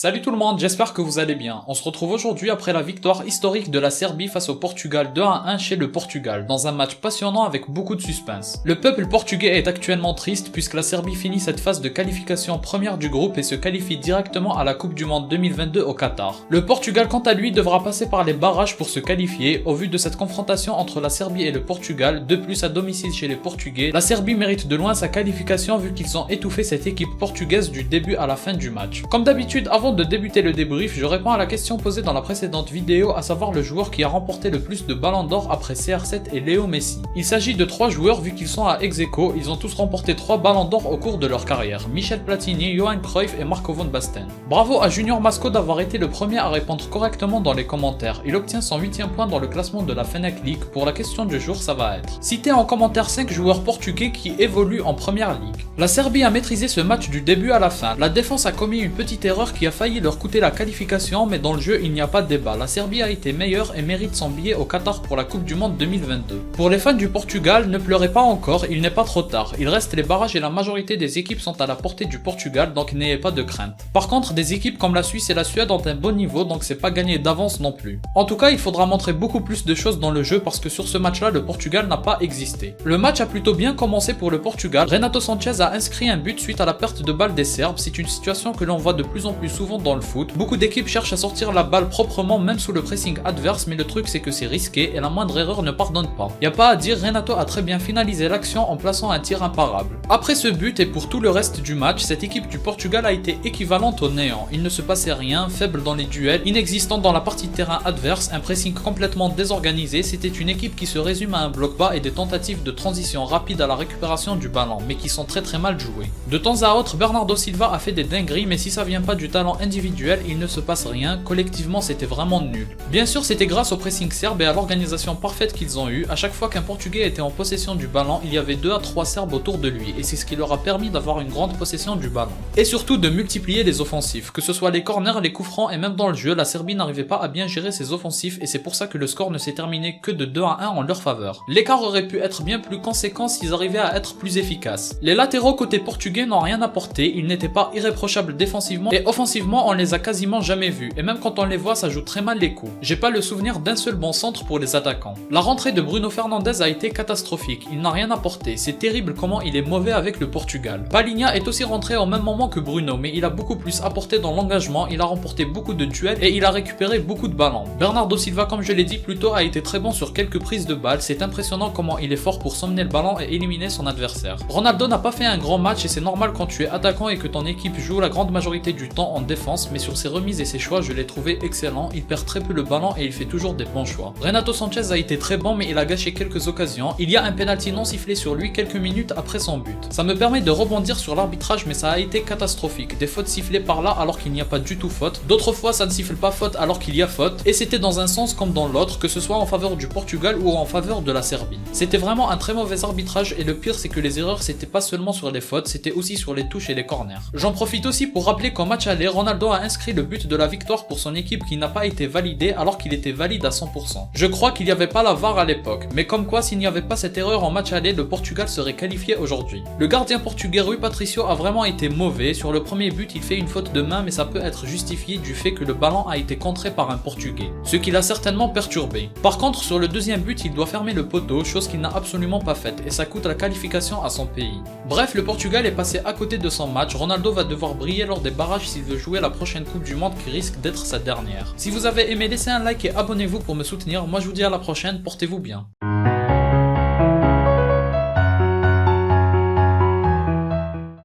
Salut tout le monde, j'espère que vous allez bien. On se retrouve aujourd'hui après la victoire historique de la Serbie face au Portugal 2-1 chez le Portugal, dans un match passionnant avec beaucoup de suspense. Le peuple portugais est actuellement triste puisque la Serbie finit cette phase de qualification première du groupe et se qualifie directement à la Coupe du Monde 2022 au Qatar. Le Portugal quant à lui devra passer par les barrages pour se qualifier. Au vu de cette confrontation entre la Serbie et le Portugal, de plus à domicile chez les Portugais, la Serbie mérite de loin sa qualification vu qu'ils ont étouffé cette équipe portugaise du début à la fin du match. Comme d'habitude, avant de débuter le débrief, je réponds à la question posée dans la précédente vidéo, à savoir le joueur qui a remporté le plus de ballons d'or après CR7 et Léo Messi. Il s'agit de 3 joueurs vu qu'ils sont à ex-aequo, ils ont tous remporté 3 ballons d'or au cours de leur carrière, Michel Platini, Johan Cruyff et Marco van Basten. Bravo à Junior Masco d'avoir été le premier à répondre correctement dans les commentaires, il obtient son 8e point dans le classement de la Fnac League. Pour la question du jour, ça va être: citez en commentaire 5 joueurs portugais qui évoluent en première ligue. La Serbie a maîtrisé ce match du début à la fin, la défense a commis une petite erreur qui a failli leur coûter la qualification, mais dans le jeu il n'y a pas de débat, la Serbie a été meilleure et mérite son billet au Qatar pour la Coupe du Monde 2022. Pour les fans du Portugal, ne pleurez pas encore, il n'est pas trop tard, il reste les barrages et la majorité des équipes sont à la portée du Portugal, donc n'ayez pas de crainte. Par contre, des équipes comme la Suisse et la Suède ont un bon niveau, donc c'est pas gagné d'avance non plus. En tout cas, il faudra montrer beaucoup plus de choses dans le jeu parce que sur ce match là, le Portugal n'a pas existé. Le match a plutôt bien commencé pour le Portugal, Renato Sanchez a inscrit un but suite à la perte de balle des Serbes, c'est une situation que l'on voit de plus en plus souvent dans le foot. Beaucoup d'équipes cherchent à sortir la balle proprement même sous le pressing adverse, mais le truc c'est que c'est risqué et la moindre erreur ne pardonne pas. Y a pas à dire, Renato a très bien finalisé l'action en plaçant un tir imparable. Après ce but et pour tout le reste du match, cette équipe du Portugal a été équivalente au néant. Il ne se passait rien, faible dans les duels, inexistant dans la partie de terrain adverse, un pressing complètement désorganisé, c'était une équipe qui se résume à un bloc bas et des tentatives de transition rapide à la récupération du ballon, mais qui sont très mal jouées. De temps à autre, Bernardo Silva a fait des dingueries, mais si ça vient pas du talent individuel, il ne se passe rien, collectivement c'était vraiment nul. Bien sûr, c'était grâce au pressing serbe et à l'organisation parfaite qu'ils ont eu. À chaque fois qu'un Portugais était en possession du ballon, il y avait 2 à 3 Serbes autour de lui, et c'est ce qui leur a permis d'avoir une grande possession du ballon. Et surtout de multiplier les offensifs, que ce soit les corners, les coups francs et même dans le jeu, la Serbie n'arrivait pas à bien gérer ses offensifs et c'est pour ça que le score ne s'est terminé que de 2 à 1 en leur faveur. L'écart aurait pu être bien plus conséquent s'ils arrivaient à être plus efficaces. Les latéraux côté portugais n'ont rien apporté, ils n'étaient pas irréprochables défensivement et offensivement on les a quasiment jamais vus, et même quand on les voit ça joue très mal les coups. J'ai pas le souvenir d'un seul bon centre pour les attaquants. La rentrée de Bruno Fernandes a été catastrophique, il n'a rien apporté, c'est terrible comment il est mauvais avec le Portugal. Palhinha est aussi rentré au même moment que Bruno, mais il a beaucoup plus apporté dans l'engagement, il a remporté beaucoup de duels et il a récupéré beaucoup de ballons. Bernardo Silva, comme je l'ai dit plus tôt, a été très bon sur quelques prises de balles, c'est impressionnant comment il est fort pour sommer le ballon et éliminer son adversaire. Ronaldo n'a pas fait un grand match et c'est normal quand tu es attaquant et que ton équipe joue la grande majorité du temps en défense, mais sur ses remises et ses choix je l'ai trouvé excellent, il perd très peu le ballon et il fait toujours des bons choix. Renato Sanchez a été très bon mais il a gâché quelques occasions, il y a un penalty non sifflé sur lui quelques minutes après son but. Ça me permet de rebondir sur l'arbitrage mais ça a été catastrophique, des fautes sifflées par là alors qu'il n'y a pas du tout faute, d'autres fois ça ne siffle pas faute alors qu'il y a faute, et c'était dans un sens comme dans l'autre, que ce soit en faveur du Portugal ou en faveur de la Serbie. C'était vraiment un très mauvais arbitrage et le pire c'est que les erreurs c'était pas seulement sur les fautes, c'était aussi sur les touches et les corners. J'en profite aussi pour rappeler qu'en match aller, Ronaldo a inscrit le but de la victoire pour son équipe qui n'a pas été validé alors qu'il était valide à 100%. Je crois qu'il n'y avait pas la VAR à l'époque, mais comme quoi s'il n'y avait pas cette erreur en match aller, le Portugal serait qualifié aujourd'hui. Le gardien portugais Rui Patricio a vraiment été mauvais, sur le premier but il fait une faute de main mais ça peut être justifié du fait que le ballon a été contré par un Portugais, ce qui l'a certainement perturbé. Par contre sur le deuxième but il doit fermer le poteau, chose qu'il n'a absolument pas faite et ça coûte la qualification à son pays. Bref, le Portugal est passé à côté de son match, Ronaldo va devoir briller lors des barrages s'il veut jouer la prochaine Coupe du Monde qui risque d'être sa dernière. Si vous avez aimé, laissez un like et abonnez-vous pour me soutenir, moi je vous dis à la prochaine, portez-vous bien.